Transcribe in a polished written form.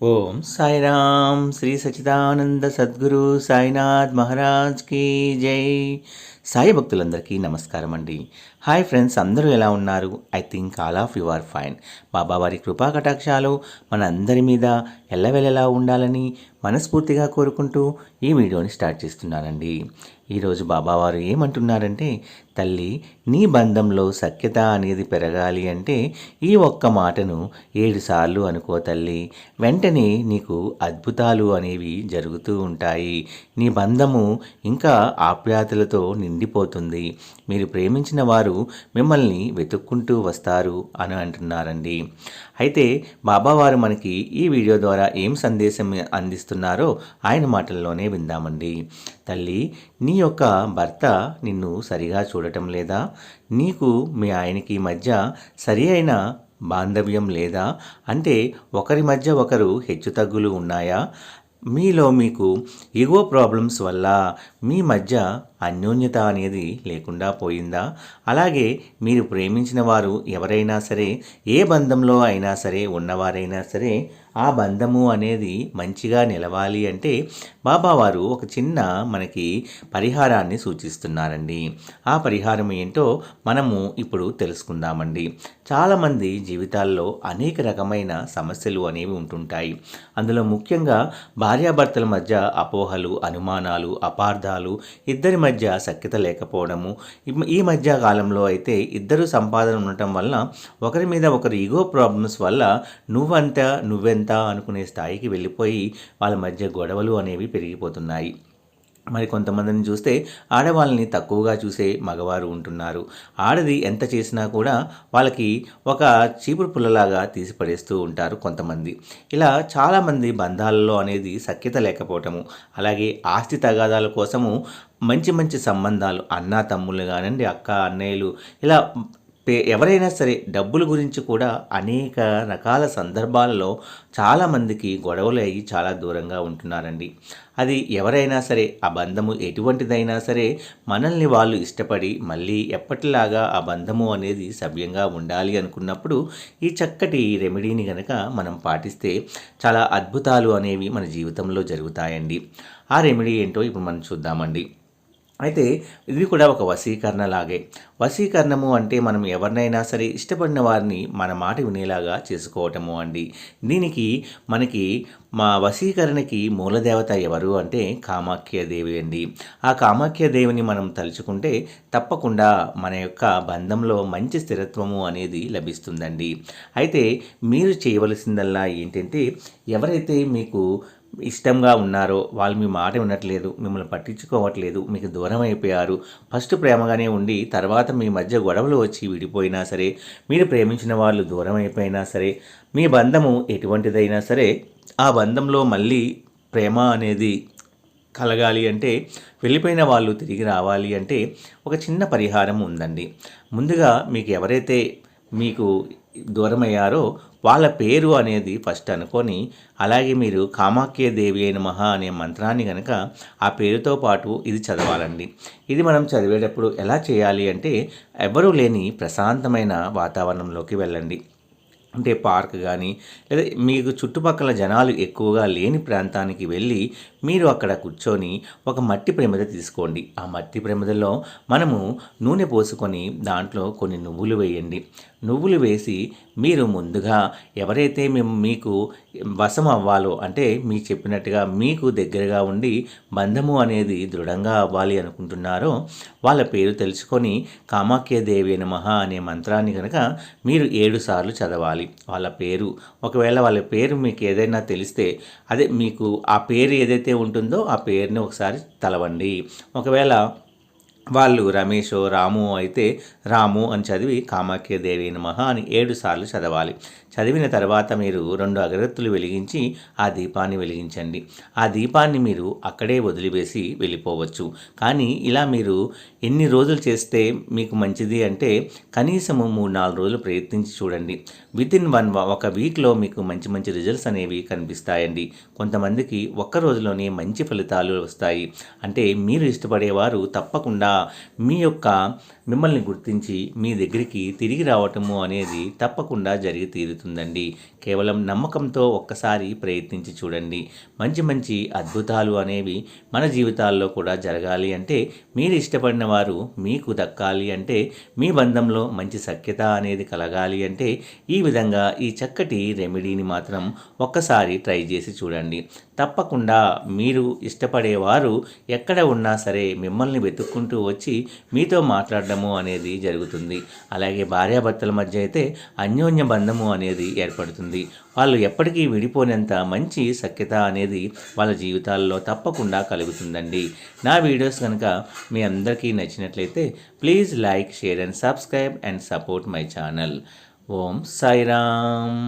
ఓం సాయిరామ్ శ్రీ సచిదానంద సద్గురు సాయినాథ్ మహారాజ్ కి జై. సాయి భక్తులందరికీ నమస్కారం అండి. హాయ్ ఫ్రెండ్స్, అందరూ ఎలా ఉన్నారు? I think all of you are fine. బాబావారి కృపా కటాక్షాలు మన అందరి మీద ఎల్లవెల్లలా ఉండాలని మనస్ఫూర్తిగా కోరుకుంటూ ఈ వీడియోని స్టార్ట్ చేస్తున్నానండి. ఈరోజు బాబావారు ఏమంటున్నారంటే, తల్లి, నీ బంధంలో సఖ్యత అనేది పెరగాలి అంటే ఈ ఒక్క మాటను 7 సార్లు అనుకో తల్లి. వెంటనే నీకు అద్భుతాలు అనేవి జరుగుతూ ఉంటాయి. నీ బంధము ఇంకా ఆప్యాయతలతో నిండిపోతుంది. మీరు ప్రేమించిన వారు మిమ్మల్ని వెతుక్కుంటూ వస్తారు అని అంటున్నారండి. అయితే బాబావారు మనకి ఈ వీడియో ద్వారా ఏం సందేశం అందిస్తున్నారో ఆయన మాటల్లోనే విందామండి. తల్లి, నీ యొక్క భర్త నిన్ను సరిగా చూడటం లేదా? నీకు మీ ఆయనకి మధ్య సరి అయిన బాంధవ్యం లేదా? అంటే ఒకరి మధ్య ఒకరు హెచ్చుతగ్గులు ఉన్నాయా? మీలో మీకు ఈగో ప్రాబ్లమ్స్ వల్ల మీ మధ్య అన్యోన్యత అనేది లేకుండా పోయిందా? అలాగే మీరు ప్రేమించిన వారు ఎవరైనా సరే, ఏ బంధంలో అయినా సరే ఉన్నవారైనా సరే, ఆ బంధము అనేది మంచిగా నిలవాలి అంటే బాబావారు ఒక చిన్న మనకి పరిహారాన్ని సూచిస్తున్నారండి. ఆ పరిహారం ఏంటో మనము ఇప్పుడు తెలుసుకుందామండి. చాలామంది జీవితాల్లో అనేక రకమైన సమస్యలు అనేవి ఉంటుంటాయి. అందులో ముఖ్యంగా భార్యాభర్తల మధ్య అపోహలు, అనుమానాలు, అపార్థాలు, ఇద్దరి మధ్య సఖ్యత లేకపోవడము. ఈ మధ్య కాలంలో అయితే ఇద్దరు సంపాదన ఉండటం వల్ల ఒకరి మీద ఒకరు ఈగో ప్రాబ్లమ్స్ వల్ల నువ్వెంత అనుకునే స్థాయికి వెళ్ళిపోయి వాళ్ళ మధ్య గొడవలు అనేవి పెరిగిపోతున్నాయి. మరి కొంతమందిని చూస్తే ఆడవాళ్ళని తక్కువగా చూసే మగవారు ఉంటున్నారు. ఆడది ఎంత చేసినా కూడా వాళ్ళకి ఒక చీపురు పుల్లలాగా తీసి పడేస్తూ ఉంటారు కొంతమంది. ఇలా చాలామంది బంధాలలో అనేది సఖ్యత లేకపోవటము, అలాగే ఆస్తి తగాదాల కోసము మంచి మంచి సంబంధాలు, అన్నా తమ్ముళ్ళు కానివ్వండి, అక్క అన్నయ్యలు, ఇలా ఎవరైనా సరే డబ్బుల గురించి కూడా అనేక రకాల సందర్భాలలో చాలామందికి గొడవలు అయ్యి చాలా దూరంగా ఉంటున్నారండి. అది ఎవరైనా సరే, ఆ బంధము ఎటువంటిదైనా సరే, మనల్ని వాళ్ళు ఇష్టపడి మళ్ళీ ఎప్పటిలాగా ఆ బంధము అనేది సవ్యంగా ఉండాలి అనుకున్నప్పుడు ఈ చక్కటి రెమెడీని కనుక మనం పాటిస్తే చాలా అద్భుతాలు అనేవి మన జీవితంలో జరుగుతాయండి. ఆ రెమెడీ ఏంటో ఇప్పుడు మనం చూద్దామండి. అయితే ఇది కూడా ఒక వశీకరణ లాగే. వశీకరణము అంటే మనం ఎవరినైనా సరే ఇష్టపడిన వారిని మన మాట వినేలాగా చేసుకోవటము అండి. దీనికి మనకి మా వశీకరణకి మూలదేవత ఎవరు అంటే కామాఖ్య దేవి అండి. ఆ కామాఖ్య దేవిని మనం తలుచుకుంటే తప్పకుండా మన యొక్క బంధంలో మంచి స్థిరత్వము అనేది లభిస్తుందండి. అయితే మీరు చేయవలసిందల్లా ఏంటంటే, ఎవరైతే మీకు ఇష్టంగా ఉన్నారో వాళ్ళు మీ మాట వినట్లేదు, మిమ్మల్ని పట్టించుకోవట్లేదు, మీకు దూరం అయిపోయారు, ఫస్ట్ ప్రేమగానే ఉండి తర్వాత మీ మధ్య గొడవలు వచ్చి విడిపోయినా సరే, మీరు ప్రేమించిన వాళ్ళు దూరం అయిపోయినా సరే, మీ బంధము ఎటువంటిదైనా సరే, ఆ బంధంలో మళ్ళీ ప్రేమ అనేది కలగాలి అంటే, వెళ్ళిపోయిన వాళ్ళు తిరిగి రావాలి అంటే ఒక చిన్న పరిహారం ఉందండి. ముందుగా మీకు ఎవరైతే మీకు దూరమయ్యారో వాళ్ళ పేరు అనేది ఫస్ట్ అనుకొని, అలాగే మీరు కామాఖ్య దేవి అయిన మహా అనే మంత్రాన్ని కనుక ఆ పేరుతో పాటు ఇది చదవాలండి. ఇది మనం చదివేటప్పుడు ఎలా చేయాలి అంటే, ఎవరూ లేని ప్రశాంతమైన వాతావరణంలోకి వెళ్ళండి. అంటే పార్క్ కానీ, లేదా మీకు చుట్టుపక్కల జనాలు ఎక్కువగా లేని ప్రాంతానికి వెళ్ళి మీరు అక్కడ కూర్చొని ఒక మట్టి ప్రమిద తీసుకోండి. ఆ మట్టి ప్రమిదలో మనము నూనె పోసుకొని దాంట్లో కొన్ని నువ్వులు వేయండి. నువ్వులు వేసి మీరు ముందుగా ఎవరైతే మీకు వశం అవ్వాలో, అంటే మీ చెప్పినట్టుగా మీకు దగ్గరగా ఉండి బంధము అనేది దృఢంగా అవ్వాలి అనుకుంటున్నారో వాళ్ళ పేరు తెలుసుకొని కామాఖ్య దేవి నమః అనే మంత్రాన్ని కనుక మీరు 7 సార్లు చదవాలి. వాళ్ళ పేరు, ఒకవేళ వాళ్ళ పేరు మీకు ఏదైనా తెలిస్తే, అదే మీకు ఆ పేరు ఏదైతే ఉంటుందో ఆ పేరుని ఒకసారి తలవండి. ఒకవేళ వాళ్ళు రమేషో రాము అయితే రాము అని చదివి కామాఖ్య దేవి నమః అని 7 సార్లు చదవాలి. చదివిన తర్వాత మీరు 2 అగరత్తులు వెలిగించి ఆ దీపాన్ని వెలిగించండి. ఆ దీపాన్ని మీరు అక్కడే వదిలివేసి వెళ్ళిపోవచ్చు. కానీ ఇలా మీరు ఎన్ని రోజులు చేస్తే మీకు మంచిది అంటే, కనీసము 3-4 రోజులు ప్రయత్నించి చూడండి. వితిన్ ఒక వీక్లో మీకు మంచి మంచి రిజల్ట్స్ అనేవి కనిపిస్తాయండి. కొంతమందికి ఒక్క రోజులోనే మంచి ఫలితాలు వస్తాయి. అంటే మీరు ఇష్టపడేవారు తప్పకుండా మీ యొక్క మిమ్మల్ని గుర్తించి మీ దగ్గరికి తిరిగి రావటము అనేది తప్పకుండా జరిగి తీరుతుందండి. కేవలం నమ్మకంతో ఒక్కసారి ప్రయత్నించి చూడండి. మంచి మంచి అద్భుతాలు అనేవి మన జీవితాల్లో కూడా జరగాలి అంటే, మీరు ఇష్టపడిన వారు మీకు దక్కాలి అంటే, మీ బంధంలో మంచి సఖ్యత అనేది కలగాలి అంటే, ఈ విధంగా ఈ చక్కటి రెమెడీని మాత్రం ఒక్కసారి ట్రై చేసి చూడండి. తప్పకుండా మీరు ఇష్టపడేవారు ఎక్కడ ఉన్నా సరే మిమ్మల్ని వెతుక్కుంటూ వచ్చి మీతో మాట్లాడడము అనేది జరుగుతుంది. అలాగే భార్యాభర్తల మధ్య అయితే అన్యోన్య బంధము అనేది ఏర్పడుతుంది. వాళ్ళు ఎప్పటికీ విడిపోనేంత మంచి సఖ్యత అనేది వాళ్ళ జీవితాల్లో తప్పకుండా కలుగుతుందండి. నా వీడియోస్ కనుక మీ అందరికీ నచ్చినట్లయితే please like, share and subscribe and support my channel. Om Sairam.